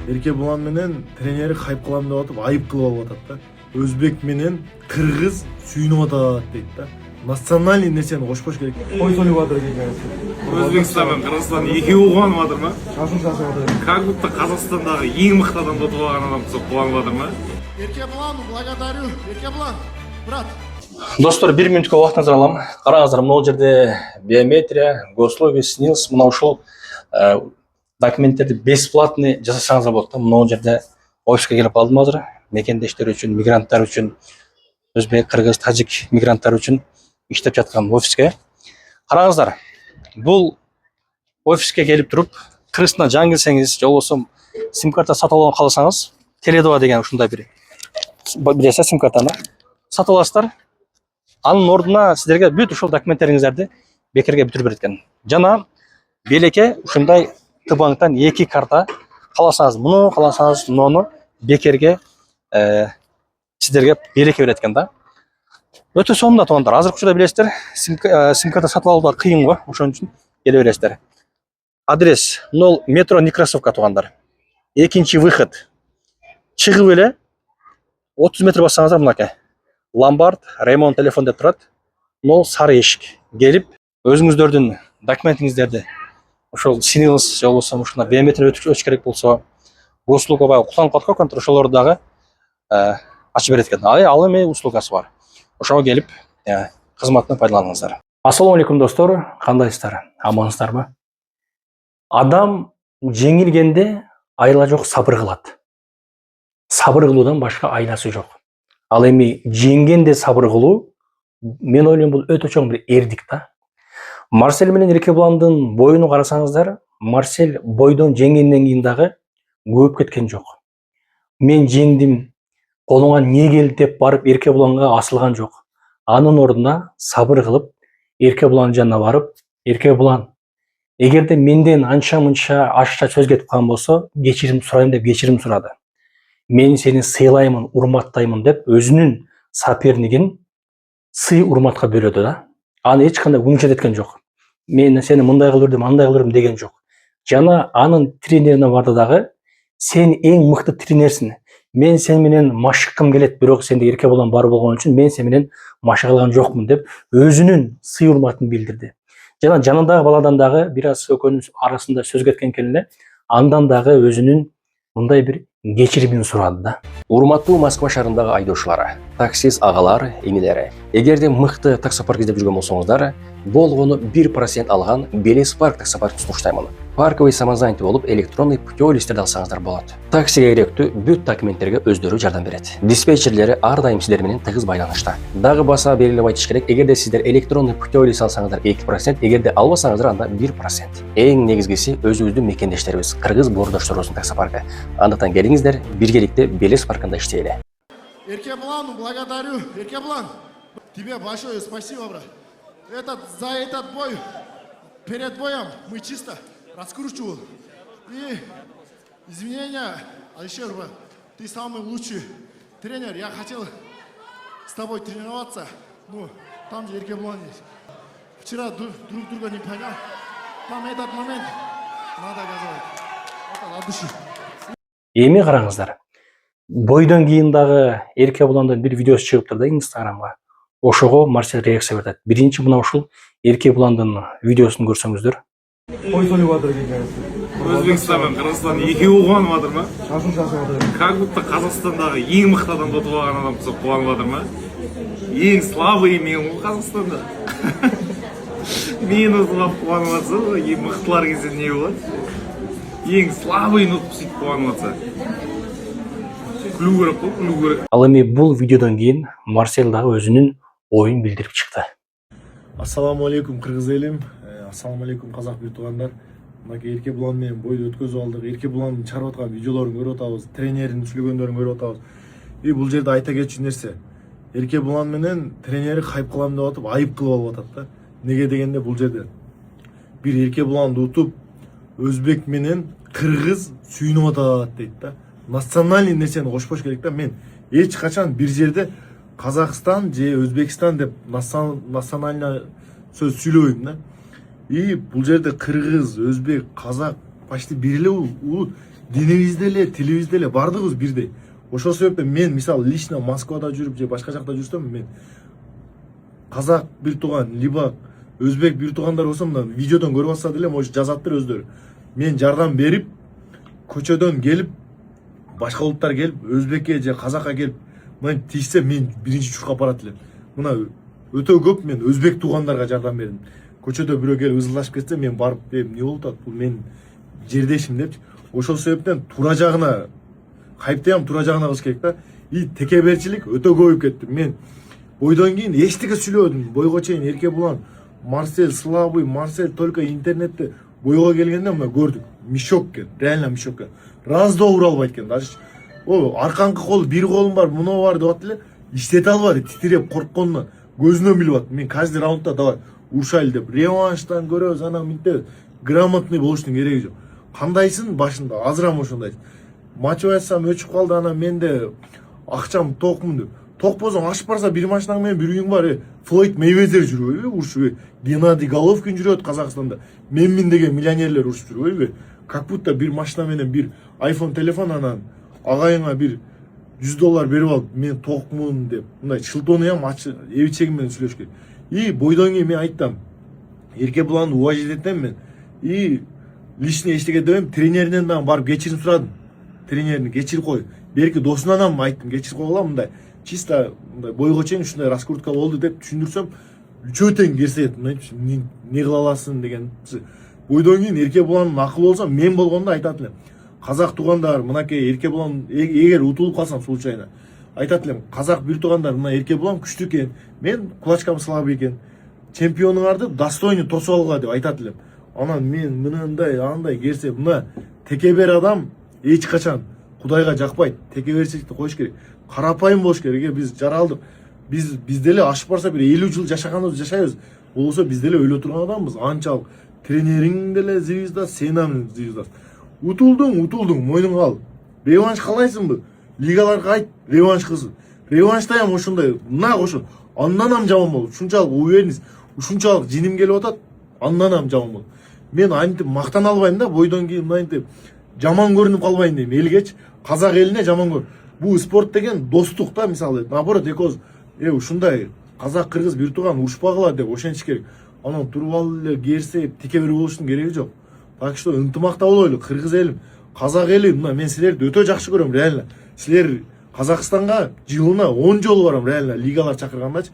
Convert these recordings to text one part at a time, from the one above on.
Эрке Булан менен тренери хайп кылам деп атып, айып кылып алып атат да. Өзбек менен кыргыз сүйүнүп атат дейт да. Национальный нерсени кошпош керек. Ой сойлоп атыр экен. Өзбекстан мен Кыргызстан экөөү кубанып атырбы? Шашып атыр. Как будто Казакстандагы эң мыкты адамды утуп алган адам болсо кубанып атырмы? Эрке Булан, благодарю. Эрке Булан, брат. Достор, 1 минутка убактыңызды алам. Караңыздар, могул жерде биометрия, госусловие, СНИЛС, мына ушул документтерди бесплатный жасасаңыздар болот да. Могул жерде офиске келип калдым азыр. Мекендештер үчүн, мигранттар үчүн, өзбек, кыргыз, тажик мигранттар үчүн иштеп жаткан офиске. Караңыздар, бул офиске келип туруп, Кыргызстандан жаңы келсеңиз, же болбосо сим-карта сатып алган кааласаңыз, Теле2 деген ушундай бир билесиз сим-картаны сатып аласыздар. Анын ордуна сиздерге бүт ушул документтериңиздерди бекерге бүтүрүп берет экен. Жана белекке ушундай Т-банктан 2 карта, кааласаңыз муну, кааласаңыз муну бекерге сиздерге белекке берет экен да. Өтө сонун туугандар. Азыркы учурда билесиздер, сим-карта сатып алуулар кыйын го, ошон үчүн келе бересиздер. Адрес 0 метро Некрасовка туугандар. Экинчи выход. Чыгып эле 30 метр бассаңыздар мынакей. Ломбард, ремонт телефон деп турат. 0 сары эшик. Келип, өзүңүздөрдүн документиңиздерди ошол СНИЛС же болбосо ушуна биометрия өтүш керек болсо, госуслуга кулданып калат контор, ошолорду дагы ачып берет экен. Ал эми услугасы бар. Ошого келип, кызматын пайдаланыңыздар. Ассаламу алейкум достор, кандайсыздар? Амансыздарбы? Адам жеңилгенде айла жок сабыр кылат. Сабыр кылуудан башка айласы жок. Ал эми жеңгенде сабыр кылуу, мен ойлойм бул өтө чоң бир эрдик да. Марсель менен Эрке Буландын боюну карасаңыздар, Марсель бойдон жеңгенден кийин дагы көп кеткен жок. Мен жеңдим, колуңа не келди деп барып Эрке Буланга асылган жок. Анын ордуна сабыр кылып, Эрке Буландын жанына барып, Эрке Булан, эгерде менден анча-мынча ашча сөз кетип калган болсо, кечирим сурайм деп кечирим сурады. Мен сени сыйлаймын, урматтаймын деп өзүнүн сопернигин сый урматка бөлөдү да. Аны эч кандай унчат эткен жок. Мен сени мындай кылырдым, андай кылырдым деген жок. Жана анын тренерине барды дагы, сен эң мыкты тренерсиң. Мен сен менен машыккым келет, бирок сенде Эрке Булан бар болгон үчүн мен сен менен машыга алган жокмун деп өзүнүн сый урматын билдирди. Жана жанындагы баладан дагы бир аз экөөнүн арасында сөз кеткен экен эле, андан дагы өзүнүн мындай бир кечиримин сурады да. Урматтуу Москва шаарындагы айдоочулар, таксист агалар, энелери. Эгерде мыкты таксопарк издеп жүргөн болсоңуздар, болгону 1% алган Белес парк таксопаркын сунуштаймын. Парковый самозанятый болуп, электронный путевой листтерди алсаңыздар болот. Таксиге керектүү бүт документтерге өздөрү жардам берет. Диспетчерлери ар дайым сиздер менен тыгыз байланышта. Дагы баса белгилеп айтыш керек, эгерде сиздер электронный путевой лист алсаңыздар 2%, эгерде албасаңыздар анда 1%. Эң негизгиси өзүбүздүн мекендештерибиз, кыргыз боордошторубуздун таксопаркы. Андыктан келиңиздер, биргеликте Белес паркында иштейли. Эрке Булан, благодарю. Эрке Булан, тебе большое спасибо, брат. За этот бой, перед боем мы чисто раскручивал. И извинения, Алишер, ты самый лучший тренер. Я хотел с тобой тренироваться. Ну, там же Эрке Булан есть. Вчера друг друга не понял. Там этот момент надо газовать. Это от души. Эми караңыздар. Бойдон кийин дагы Эрке Буландын бир видеосу чыгыптыр да Инстаграмга. Ошого Марсель реакция берет. Биринчи мына ушул Эрке Буландын видеосун көрсөңүздөр. Ой сойлоп атыр экен. Өзбекстан мен Кыргызстан экөөү кубанып атырбы? Шашып атыр. Как будто Казакстандагы эң мыкты адамды утуп алган адам болсо кубанып атырмы? Эң слабый мен Казакстанда. Мен утуп кубанып атсам, эң мыктылар кезде эмне болот? Ең слабый утуп сөйтүп кубанып атса. Күлүү керек го, күлүү керек. Ал эми бул видеодон кийин Марсель дагы өзүнүн оюн билдирип чыкты. Ассаламу алейкум кыргыз элим. Ассаламу алейкум казак бир туугандар. Мынакей Эрке Булан менен бойду өткөзүп алдык. Эрке Буландын чыгарып аткан видеолорун көрүп атабыз, тренерин сүйлөгөндөрүн көрүп атабыз. И бул жерде айта кетчү нерсе, Эрке Булан менен тренери хайп кылам деп атып, айып кылып алып атат да. Неге дегенде бул жерде бир Эрке Буланды утуп, өзбек менен кыргыз сүйүнүп атат дейт да. Национальный нерсени кошпош керек да. Мен эч качан бир жерде Казакстан же Өзбекстан деп национальный сөз сүйлөбөйм да. И бул жерде кыргыз, өзбек, казак почти бир эле динибизде эле тилибизде эле бардыгыбыз бирдей. Ошол себептен мен мисалы лично Москвада жүрүп же башка жакта жүрсөм мен казак бир тууган либо өзбек бир туугандар болсо мына видеодон көрүп атса деле может жазаттыр өздөрү. Мен жардам берип көчөдөн келип башка улуттар келип өзбекке же казакка келип мына тийсе мен биринчи чуркап барат элем. Мына өтө көп мен өзбек туугандарга жардам бердим. Көчөдө бирөө келип ызылдашып кетсе мен барып эмне болуп атат, бул менин жердешим депчи. Ошол себептен туура жагына хайптаям, туура жагына кылыш керек да. И текеберчилик өтө көбөйүп кетти. Мен бойдон кийин эчтеке сүйлөдүм. Бойго чейин Эркебулан, Марсель, Слабый, Марсель только интернетте бойго келгенде мына көрдүк. Мешок экен, реально мешок экен. Раздоо албайт экен даже. О, аркаңкы кол, бир колум бар, муну бар деп атты эле. Иштете албады, титиреп коркконунан. Көзүнөн билип атты. Мен каждый раундда давай урушайлы деп. Реванштан көрөбүз, анан минте грамотный болуштун кереги жок. Кандайсың башында? Азырам ошондайсың. Матч ойнасам өчүп калды, анан менде акчам токмун деп. Ток болсоң ашып барса бир машинаң менен бир үйүң бар. Флойд Мейвезер жүрбөйбү? Урушуп. Геннадий Головкин жүрөт Казакстанда. Менмин деген миллионерлер урушуп жүрбөйбү? Как будто бир машина менен бир iPhone телефон анан агайыңа бир $100 берип алып, мен токмун деп. Мындай шылтоонуям эбичегим менен сүйлөш керек. И бойдон кийин мен айттым. Эркебуланды уважать этем мен. И лишний эчтеке дебем, тренеринен дагы барып кечирим сурадым. Тренерини кечирип кой. Берки досунан айттым, кечирип койгула мындай. Чисто мындай бойго чейин ушундай раскрутка болду деп түшүндүрсөм, үчөө тең керсе не кыла аласың деген. Бойдон кийин Эркебуландын акылы болсо мен болгондо айтат элем. Казак туугандар, мынакей Эркебулан эгер утулуп калсам случайно, айтат элем, казак бир туугандар, мына Эркебулан күчтүү экен, мен кулачкам слабый экен. Чемпионуңарды достойный тосуп алга деп айтат элем. Анан мен мындай андай керсе, мына текебер адам эч качан Кудайга жакпайт. Текеберчиликти коюш керек. Карапайым болуш керек. Биз жаралдык. Биз деле ашып барса бир 50 жыл жашаганыбыз жашайбыз. Болсо биз деле өлө турган адамбыз. Анчалык тренериң деле звезда, сен дагы звезда. Утулдуң, мойнуңа ал. Реванш каалайсыңбы? Лигаларга айт, реванш кылсын. Реваншта ham ошондой, мына ошо. Андан ham жаман болду. Ушунчалык уверенность, ушунчалык жиним келип атат. Андан ham жаман болду. Мен антип мактана албайм да, бойдон кийин мынтип жаман көрүнүп калбайын дейм. Элгеч казак элине жаман көр. Бул спорт деген достук да, мисалы. Наоборот, экөөбүз ушундай казак кыргыз бир тууган урушпагыла деп ошентиш керек. Анан туруп алып эле керсеп, текебер болуштун кереги жок. Так что ынтымакта болойлу, кыргыз элим, казак эли, мына мен силерди өтө жакшы көрөм, реально. Силер Казакстанга жылына 10 жолу барам, реально, лигалар чакыргандачы.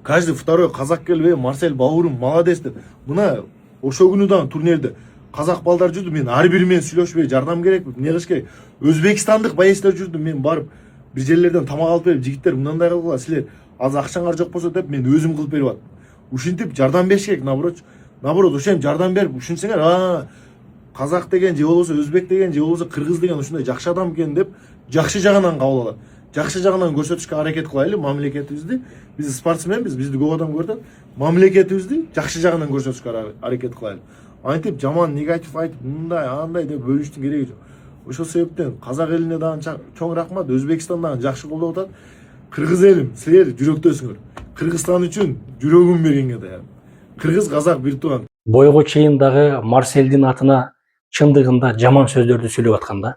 Каждый второй казак келип, Марсель бауырым, молодец деп. Мына ошо күнү дагы турнирде казак балдар жүрдү, мен ар бири менен сүйлөшпөй, жардам керек, эмне кылыш керек. Өзбекстандык боецтер жүрдү, мен барып бир жерлерден тамак алып берип, жигиттер мындай кылгыла, силер аз акчаңар жок болсо деп мен өзүм кылып берип аттым. Ушинтип жардам бериш керек, наоборот, ошем жардам берип ушинсеңер, казак деген же болбосо өзбек деген же болбосо кыргыз деген ушундай жакшы адам экен деп жакшы жагынан кабыл алат. Жакшы жагынан көрсөтүшкө аракет кылайлы мамлекетибизди. Биз спортсменбиз, бизди көп адам көрөт. Мамлекетибизди жакшы жагынан көрсөтүшкө аракет кылайлы. Антип жаман негатив айтып, мындай, андай деп бөлүштүн кереги жок. Ошол себептен казак элине дагы чоң рахмат, Өзбекстан дагы жакшы колдоп атат. Кыргыз элим, силер жүрөктөсүңөр. Кыргызстан үчүн жүрөгүм бергенге даярмын. Кыргыз казак бир тууган. Бойго чейин дагы Марсельдин атына чындыгында жаман сөздөрдү сүйлөп атканда,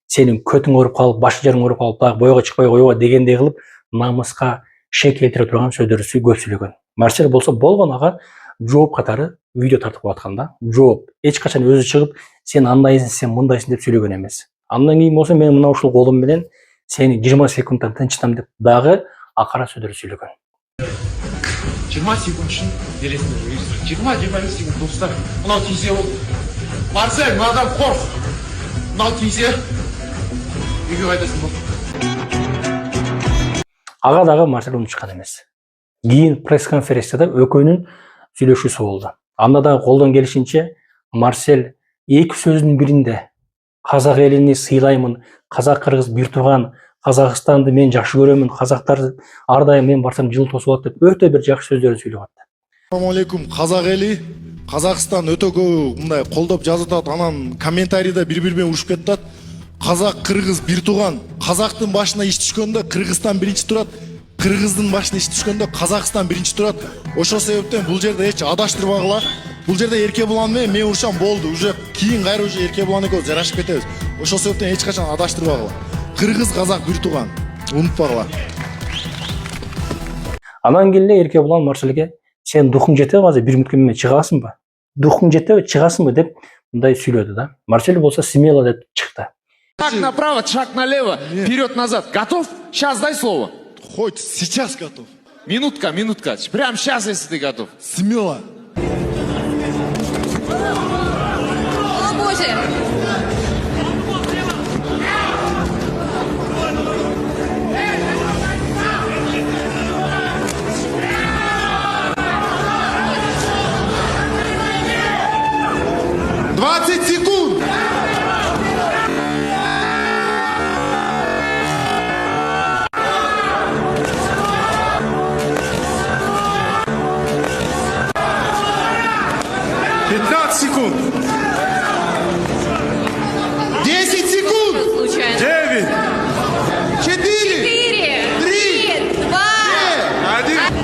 сенин көтүң ооруп калып, баш жарың ооруп калып, дагы бойго чыкпай коюба дегендей кылып, намыска шек келтире турган сөздөрдү көп сүйлөгөн. Марсель болсо болгон ага жооп катары видео тартып атканда, жооп эч качан өзү чыгып, сен андайсың, сен мындайсың деп сүйлөгөн эмес. Андан кийин болсо мен мына ушул колум менен сени 20 секундтан тынчтам деп дагы акара сөздөрдү сүйлөгөн. 20 секунд үшін бересіңдер. 20-25 секунд достар. Мынау тисе ол. Марсель, мынадан қорқ. Мынау тисе. Үйге қайтасың бол. Ага дагы Марсель унутушкан эмес. Кийин пресс-конференцияда экөөнүн сүйлөшүүсү болду. Анда дагы колдон келишинче Марсель эки сөзүнүн биринде казак элини сыйлаймын, казак кыргыз бир тууган, Казакстанды мен жакшы көрөмүн, казактар ар дайым мен барсам жыл тосуп алат деп өтө бир жакшы сөздөрдү сүйлөп атты. Ассаламу алейкум, казак эли. Казакстан өтө көп мындай колдоп жазып атат, анан комментарийда бири-бири менен урушуп кетип атат. Казак кыргыз бир тууган. Казактын башына иш түшкөндө Кыргызстан биринчи турат, кыргыздын башына иш түшкөндө Казакстан биринчи турат. Ошол себептен бул жерде эч адаштырбагыла. Бул жерде Эркебулан менен мен урушам болду. Уже кийин кайра уже Эркебулан экөөбүз жарашып кетебиз. Ошол себептен эч качан адаштырбагыла. Кыргыз казак бир тууган. Унутпагыла. Анан келе Эркебулан Марселге сен духуң жетеби азыр бир мүнөткө менен чыгасыңбы? Духуң жетеби чыгасыңбы деп мындай сүйлөдү да. Марсель болсо смело деп чыкты. Шаг направо, шаг налево, вперед-назад. Готов? Сейчас дай слово. Хоть сейчас готов. Минутка. Прямо сейчас, если ты готов. Смело. О, Боже! — 20 секунд! Секунд. 10 секунд. Случайно. 9. 4. 4, 3, 2, 1.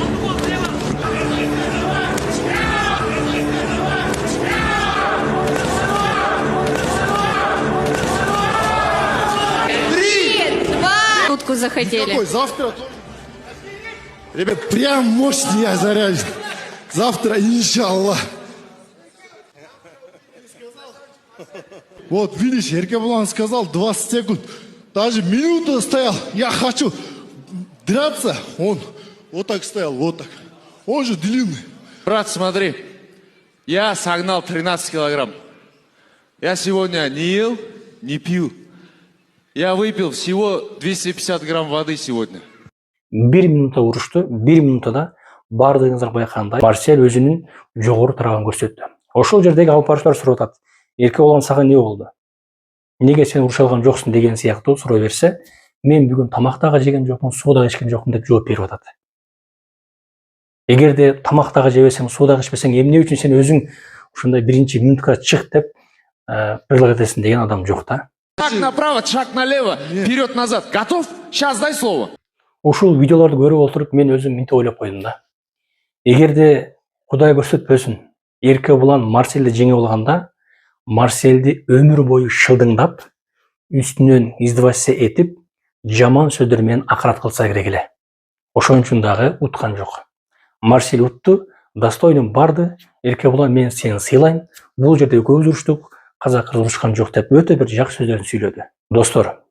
Минутку захотели. Какой? Завтра? Ребят, прям мощный я заряжен. Завтра, иншаллах. Вот, видишь, Эркебулан сказал 20 секунд. Даже минуту стоял. Я хочу драться. Он вот так стоял, вот так. Он же длинный. Брат, смотри. Я согнал 13 килограмм. Я сегодня не ел, не пил. Я выпил всего 250 грамм воды сегодня. 1 минутта урушту, 1 минутада бардыгыңыздар байкагандай Марсель өзүнүн жогору тарабын көрсөттү. Ошол жердеги алып баруучулар сурап атат. Эркебулан сага эмне болду? Неге сен уруша алган жоксуң деген сыяктуу суроо берсе, мен бүгүн тамак дагы жеген жокмун, суу дагы ичкен жокмун деп жооп берип атат. Эгерде тамак дагы жебесең, суу дагы ичпесең, эмне үчүн сен өзүң ушундай биринчи минутка чык деп предлагать этесиң деген адам жок да. Шаг направо, шаг налево, вперед-назад. Готов? Сейчас дай слово. Ушул видеолорду көрүп отуруп мен өзүм мынтип ойлоп койдум да. Эгерде Кудай көрсөтпөсүн, Эркебулан Марсельди жеңип алганда, Марсельди өмүр бою шылдыңдап, үстүнөн издевательство этип, жаман сөздөр менен акырат кылса керек эле. Ошон үчүн дагы уткан жок. Марсель утту, достойно барды, Эркебулан мен сени сыйлайм, бул жерде көз уруштук, казак кыргыз урушкан жок деп өтө бир жакшы сөздөрүн сүйлөдү. Достор,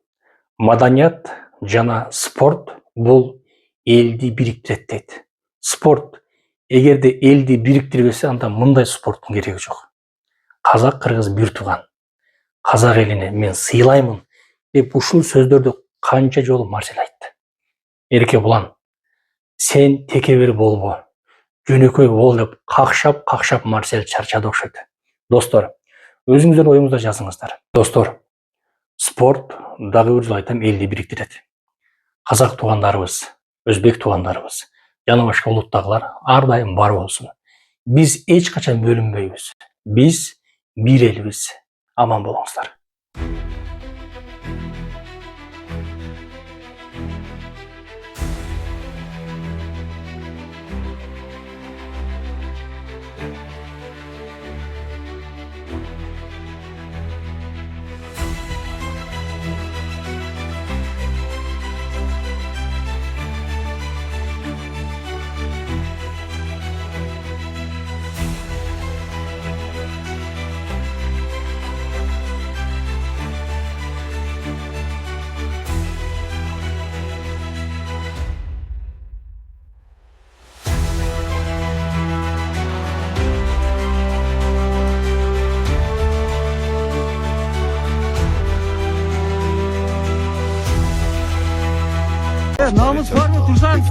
маданият жана спорт бул элди бириктирет дейт. Спорт эгерде элди бириктирбесе, анда мындай спорттун кереги жок. Казак кыргыз бир тууган. Казак элине мен сыйлаймын деп ушул сөздөрдү канча жолу Марсель айтты. Эркебулан, сен текебер болбо, жөнөкөй бол деп какшап Марсель чарчады окшойт. Достор, өзүңүздөр оюңуздар жазыңыздар. Достор, спорт дагы бир жолу айтам, элди бириктирет. Казак туугандарыбыз, өзбек туугандарыбыз, жана башка улуттагылар ар дайым бар болсун. Биз эч качан бөлүнбөйбүз. Биз бир элбиз. Аман болуңуздар.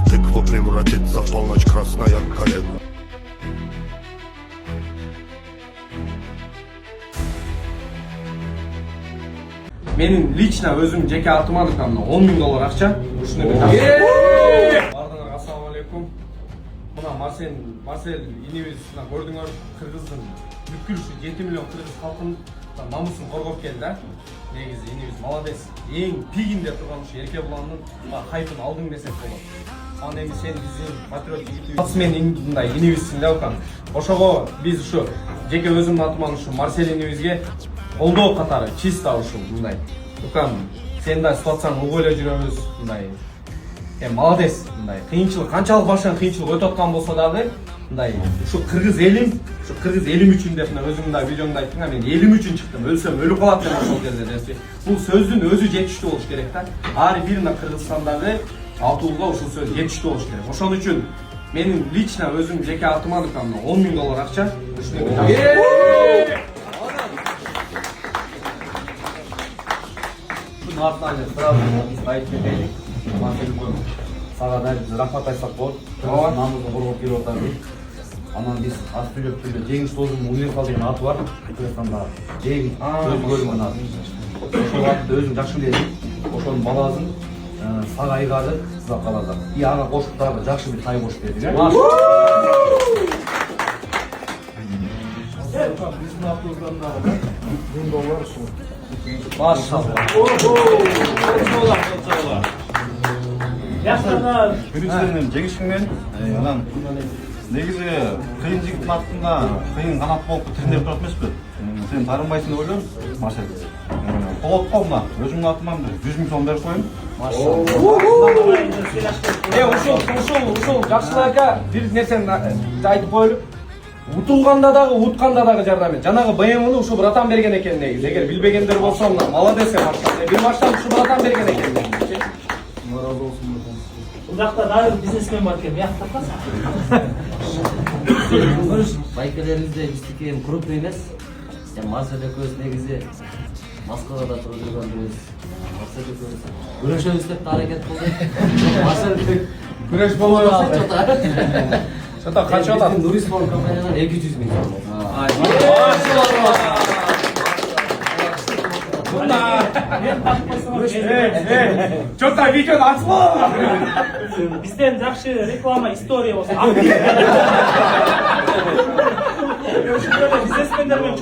Тыква превратится в полночь, красная карета. Менин лично өзүм жеке атыма $10 000 акча. Ушуну бардыңар, ассаламу алейкум. Мына Марсель инебиз көрдүңөр, кыргыздын бүткүлүшү 7 миллион кыргыз халкынын намысын коргоп келди. Негизи инебиз молодец. Эң пигинде турган ушу Эркебуландын хайпын алдың десек болот. Анан эми сен биздин патриоттук спортсмен мындай инибизсиң да Укан. Ошого биз ушу жеке өзүмдүн атыман ушу Марсель инибизге колдоо катары чисто ушул мындай. Укан, сен да ситуацияны угуп эле жүрөбүз мындай. Молодец мындай. Кыйынчылык канчалык башынан кыйынчылык өтүп аткан болсо дагы мындай ушу кыргыз элим үчүн деп мына өзүң да видеоңда айттың, мен элим үчүн чыктым, өлсөм өлүп калат деп ошол жерде деп. Бул сөздүн өзү жетиштүү болуш керек да. Ар бир мына Кыргызстандагы атууга ушул сөз жетиштүү болуш керек. Ошон үчүн менин лично өзүм жеке атыма $10,000 акча. Шунун артынан эле сразу айтып кетейин. Сага да рахмат айтсак болот. Намызды коргоп келип атабыз. Анан биз Астүлөк түрдө Жеңиш Тоозунун универсал деген аты бар. Кыргызстанда жеңиш сөз бөлүмүнүн аты. Ошол атты өзүң жакшы билесиң. Ошонун баласын сага айгады сага калады. И ага кошуп дагы жакшы бир тай кошуп бердик. Биздин автобустан дагы $1000 ушул. Машалла. Биринчиден жеңишиң менен анан негизи кыйын жигиттин артында кыйын канат болуп тиринеп турат эмеспи? Сен таарынбайсың деп ойлойм, Марсель. Болот го мына өзүңдүн атыман $100,000 берип коеюн. Ушул жакшылык ака бир нерсени айтып коелу. Утулганда дагы, утканда дагы жардам эт. Жанагы БМВны ушу братан берген экен негизи. Эгер билбегендер болсо, молодец машалла. Бир маштан ушу братан берген экен негизи. Разы болсун. Бул жакта дагы бизнесмен бар экен, бияк тапкансың. Байкалерибизде биздики эми крупный эмес. Марсель экөөбүз негизи Москвада туруп жүргөнбүз. Марсель экөөбүз күрөшөбүз деп аракет кылдык. Марсель Күрөш болбой калса Чота канча атат? Нуриспорт компаниядан $200,000. Чота видеону ачпа. Бизден жакшы реклама история болсо. Ушул бизнесмендер менен